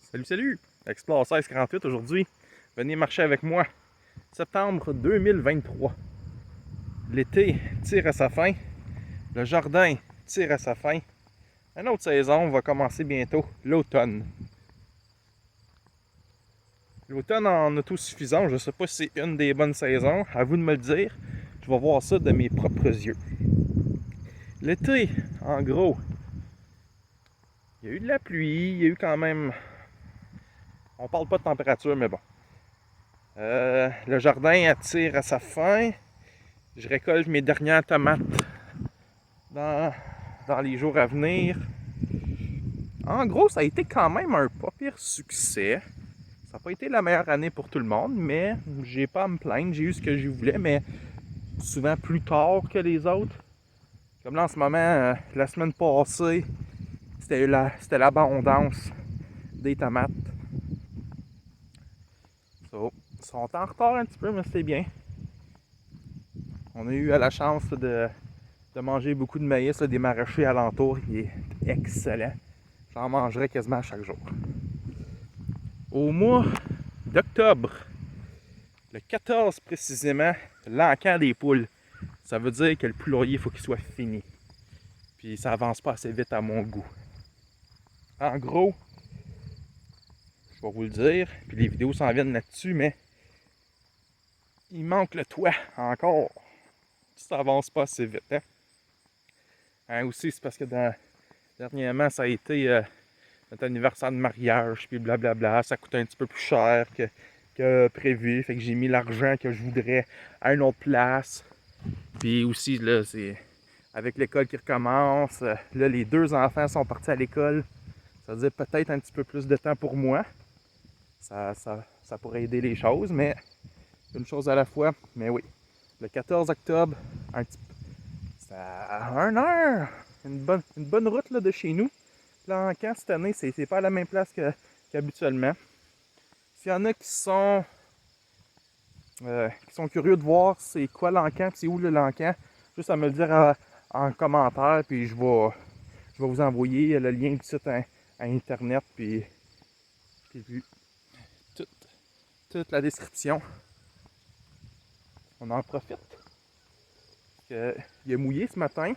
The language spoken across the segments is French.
Salut, salut! Explore 1648 aujourd'hui. Venez marcher avec moi. Septembre 2023. L'été tire à sa fin. Le jardin tire à sa fin. Une autre saison va commencer bientôt, l'automne. L'automne en autosuffisance, je ne sais pas si c'est une des bonnes saisons. À vous de me le dire. Je vais voir ça de mes propres yeux. L'été, en gros, il y a eu de la pluie, il y a eu quand même... On parle pas de température, mais bon. Le jardin attire à sa fin. Je récolte mes dernières tomates dans les jours à venir. En gros, ça a été quand même un pas pire succès. Ça n'a pas été la meilleure année pour tout le monde, mais j'ai pas à me plaindre. J'ai eu ce que je voulais, mais souvent plus tard que les autres. Comme là en ce moment, la semaine passée, c'était l'abondance des tomates. Ils sont en retard un petit peu, mais c'est bien. On a eu la chance de manger beaucoup de maïs des maraîchers alentours. Il est excellent. J'en mangerai quasiment chaque jour. Au mois d'octobre, le 14 précisément, l'encan des poules. Ça veut dire que le poulailler, il faut qu'il soit fini. Puis ça avance pas assez vite à mon goût. En gros, je vais vous le dire, puis les vidéos s'en viennent là-dessus, mais il manque le toit encore. Ça avance pas assez vite. Aussi, c'est parce que dernièrement, ça a été notre anniversaire de mariage, puis blablabla. Ça coûte un petit peu plus cher que prévu. Fait que j'ai mis l'argent que je voudrais à une autre place. Puis aussi, là, c'est avec l'école qui recommence. Là, les deux enfants sont partis à l'école. Ça veut dire peut-être un petit peu plus de temps pour moi. Ça pourrait aider les choses, mais une chose à la fois. Mais oui, le 14 octobre, c'est à 1 heure. Une bonne route là, de chez nous. L'encan cette année, c'est pas à la même place qu'habituellement. S'il y en a qui sont curieux de voir c'est quoi l'encan, c'est où le l'encan, juste à me le dire en commentaire, puis je vais vous envoyer le lien du site à internet, puis toute la description. On en profite. Il a mouillé ce matin.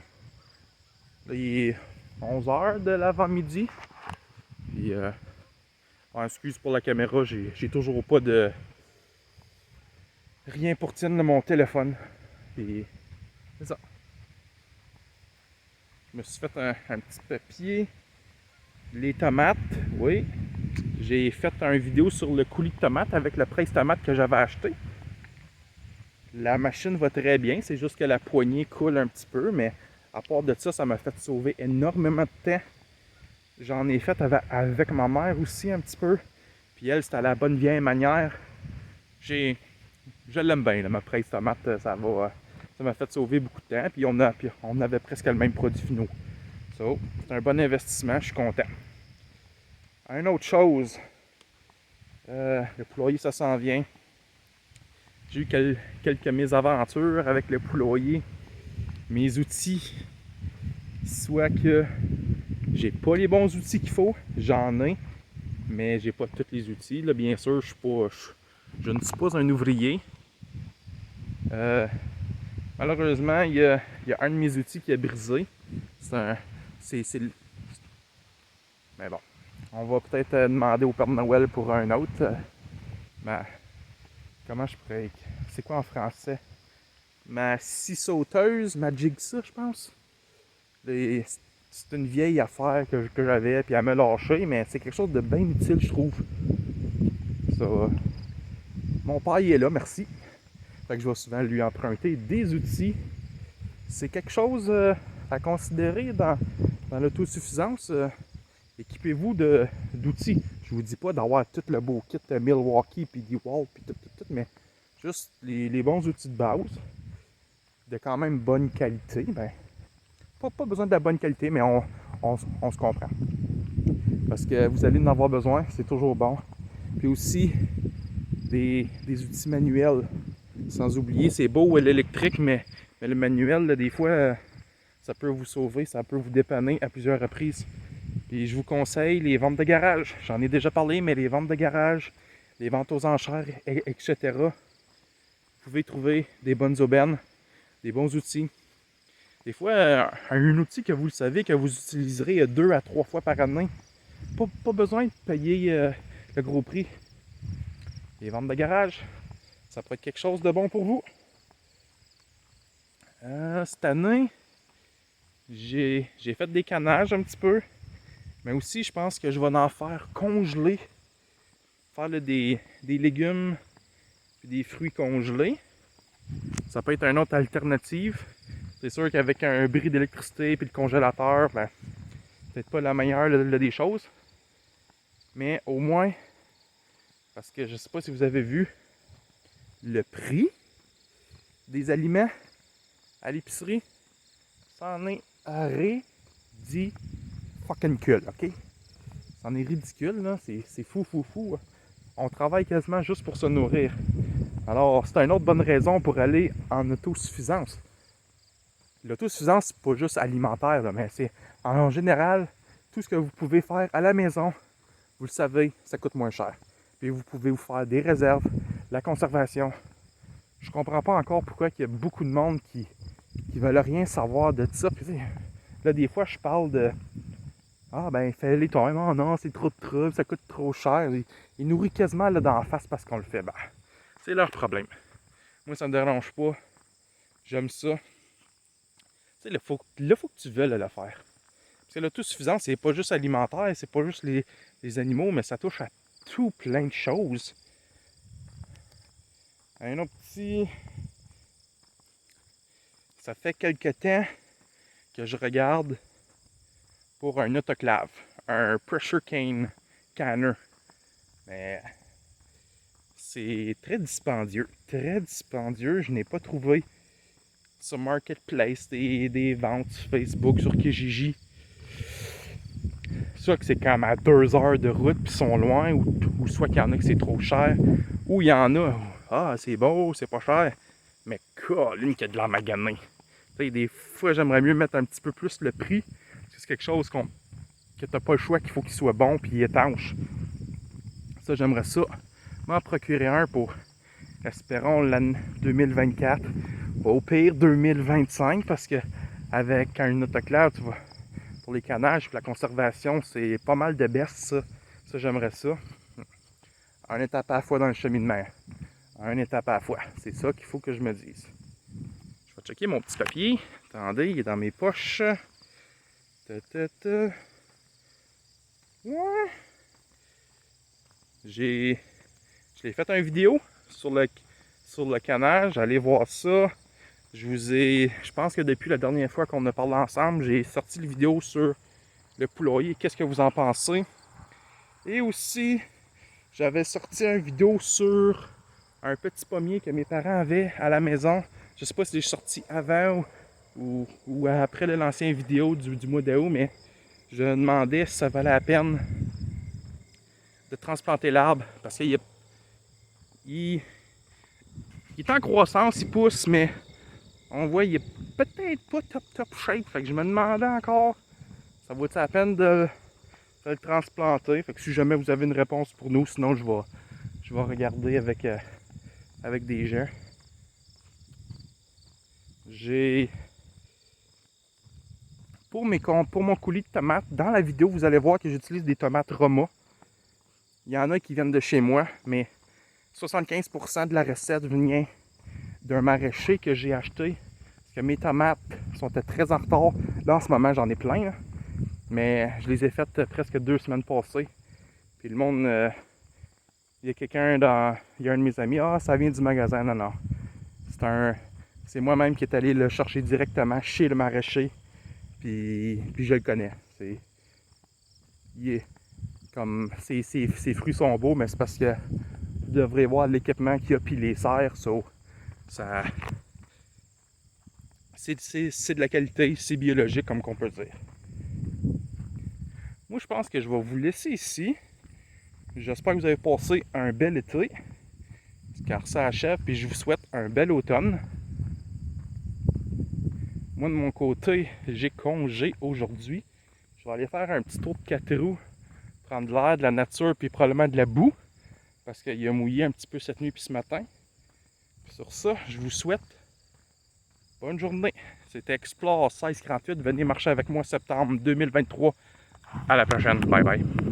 Là, il est 11h de l'avant-midi. Puis, excuse pour la caméra, j'ai toujours pas de rien pour tenir de mon téléphone. Puis, c'est ça. Je me suis fait un petit papier. Les tomates, oui. J'ai fait une vidéo sur le coulis de tomates avec le presse tomate que j'avais acheté. La machine va très bien, c'est juste que la poignée coule un petit peu, mais à part de ça, ça m'a fait sauver énormément de temps. J'en ai fait avec ma mère aussi un petit peu. Puis elle, c'était à la bonne vieille manière. Je l'aime bien, là, ma presse tomate, ça m'a fait sauver beaucoup de temps. Puis on avait presque le même produit finaux. C'est un bon investissement, je suis content. Une autre chose, le poulailler, ça s'en vient. J'ai eu quelques mésaventures avec le poulailler. Mes outils, soit que j'ai pas les bons outils qu'il faut, j'en ai, mais j'ai pas tous les outils. Là, bien sûr, je ne suis pas un ouvrier. Malheureusement, il y a un de mes outils qui a brisé. Mais bon, on va peut-être demander au Père Noël pour un autre. Comment je pourrais... C'est quoi en français? Ma scie sauteuse, ma jigsaw, je pense. C'est une vieille affaire que j'avais, puis elle m'a lâché, mais c'est quelque chose de bien utile, je trouve. Ça, mon père, il est là, merci. Fait que je vais souvent lui emprunter des outils. C'est quelque chose à considérer dans l'autosuffisance. Équipez-vous d'outils. Je vous dis pas d'avoir tout le beau kit Milwaukee, puis DeWalt, puis tout, mais juste les bons outils de base, de quand même bonne qualité. Ben, pas besoin de la bonne qualité, mais on se comprend. Parce que vous allez en avoir besoin, c'est toujours bon. Puis aussi, des outils manuels. Sans oublier, c'est beau l'électrique, mais le manuel, là, des fois, ça peut vous sauver, ça peut vous dépanner à plusieurs reprises. Puis je vous conseille les ventes de garage. J'en ai déjà parlé, mais les ventes de garage, les ventes aux enchères, etc. Vous pouvez trouver des bonnes aubaines, des bons outils. Des fois, un outil que vous le savez, que vous utiliserez 2 à 3 fois par année. Pas besoin de payer le gros prix. Les ventes de garage, ça pourrait être quelque chose de bon pour vous. Cette année, j'ai fait des canages un petit peu. Mais aussi, je pense que je vais en faire congeler. Faire là, des légumes et des fruits congelés. Ça peut être une autre alternative. C'est sûr qu'avec un bris d'électricité et le congélateur, ben, peut-être pas la meilleure des choses. Mais au moins, parce que je sais pas si vous avez vu le prix des aliments à l'épicerie, ça en est ridicule, ok? Ça en est ridicule, là. C'est fou. On travaille quasiment juste pour se nourrir. Alors, c'est une autre bonne raison pour aller en autosuffisance. L'autosuffisance, c'est pas juste alimentaire, là, mais c'est en général tout ce que vous pouvez faire à la maison. Vous le savez, ça coûte moins cher. Puis vous pouvez vous faire des réserves, la conservation. Je comprends pas encore pourquoi il y a beaucoup de monde qui veulent rien savoir de ça. Puis, là, des fois, je parle de ah ben, fais-les toi-même. Oh non, c'est trop de trouble, ça coûte trop cher. Ils nous rient quasiment là dans la face parce qu'on le fait. Ben, c'est leur problème. Moi, ça me dérange pas. J'aime ça. Tu sais, il faut que tu veuilles le faire. Parce que l'autosuffisance, c'est pas juste alimentaire, c'est pas juste les animaux, mais ça touche à tout plein de choses. Un autre petit... Ça fait quelque temps que je regarde pour un autoclave, un pressure canner. Mais c'est très dispendieux. Je n'ai pas trouvé sur Marketplace des ventes sur Facebook, sur Kijiji. Soit que c'est comme à 2 heures de route puis ils sont loin, ou soit qu'il y en a que c'est trop cher, ou il y en a, ah c'est beau, c'est pas cher, mais colline qu'il y a de la maganée. Des fois j'aimerais mieux mettre un petit peu plus le prix, parce que c'est quelque chose que t'as pas le choix, qu'il faut qu'il soit bon puis étanche. Ça j'aimerais ça, m'en procurer un pour, espérons, l'année 2024, au pire 2025, parce que avec un autoclave, tu vas... Pour les canages et la conservation, c'est pas mal de baisse, ça. Ça, j'aimerais ça. Un étape à la fois dans le cheminement. Un étape à la fois. C'est ça qu'il faut que je me dise. Je vais checker mon petit papier. Attendez, il est dans mes poches. Ouais. Je l'ai fait une vidéo sur le canage. Allez voir ça. Je pense que depuis la dernière fois qu'on a parlé ensemble, j'ai sorti la vidéo sur le poulailler. Qu'est-ce que vous en pensez? Et aussi, j'avais sorti une vidéo sur un petit pommier que mes parents avaient à la maison. Je sais pas si j'ai sorti avant ou après l'ancienne vidéo du mois d'août, mais je me demandais si ça valait la peine de transplanter l'arbre parce qu'il est en croissance, il pousse, mais on voit qu'il est peut-être pas top shape. Fait que je me demandais encore, ça vaut-il la peine de le transplanter? Fait que si jamais vous avez une réponse pour nous, sinon je vais regarder avec des gens. Pour mon coulis de tomates, dans la vidéo, vous allez voir que j'utilise des tomates Roma. Il y en a qui viennent de chez moi, mais 75% de la recette vient d'un maraîcher que j'ai acheté. Parce que mes tomates sont très en retard. Là, en ce moment, j'en ai plein. Là. Mais je les ai faites presque 2 semaines passées. Puis le monde... il y a il y a un de mes amis. Ah, ça vient du magasin. Non. C'est moi-même qui est allé le chercher directement chez le maraîcher. Puis je le connais. Ses fruits sont beaux, mais c'est parce que vous devrez voir l'équipement qu'il y a puis les serres. Ça... C'est de la qualité, c'est biologique comme qu'on peut dire. Moi, je pense que je vais vous laisser ici. J'espère que vous avez passé un bel été, car ça achève, puis je vous souhaite un bel automne. Moi, de mon côté, j'ai congé aujourd'hui. Je vais aller faire un petit tour de 4 roues, prendre de l'air, de la nature, puis probablement de la boue, parce qu'il a mouillé un petit peu cette nuit puis ce matin. Puis sur ça, je vous souhaite bonne journée. C'était Explore 1648. Venez marcher avec moi septembre 2023. À la prochaine. Bye bye.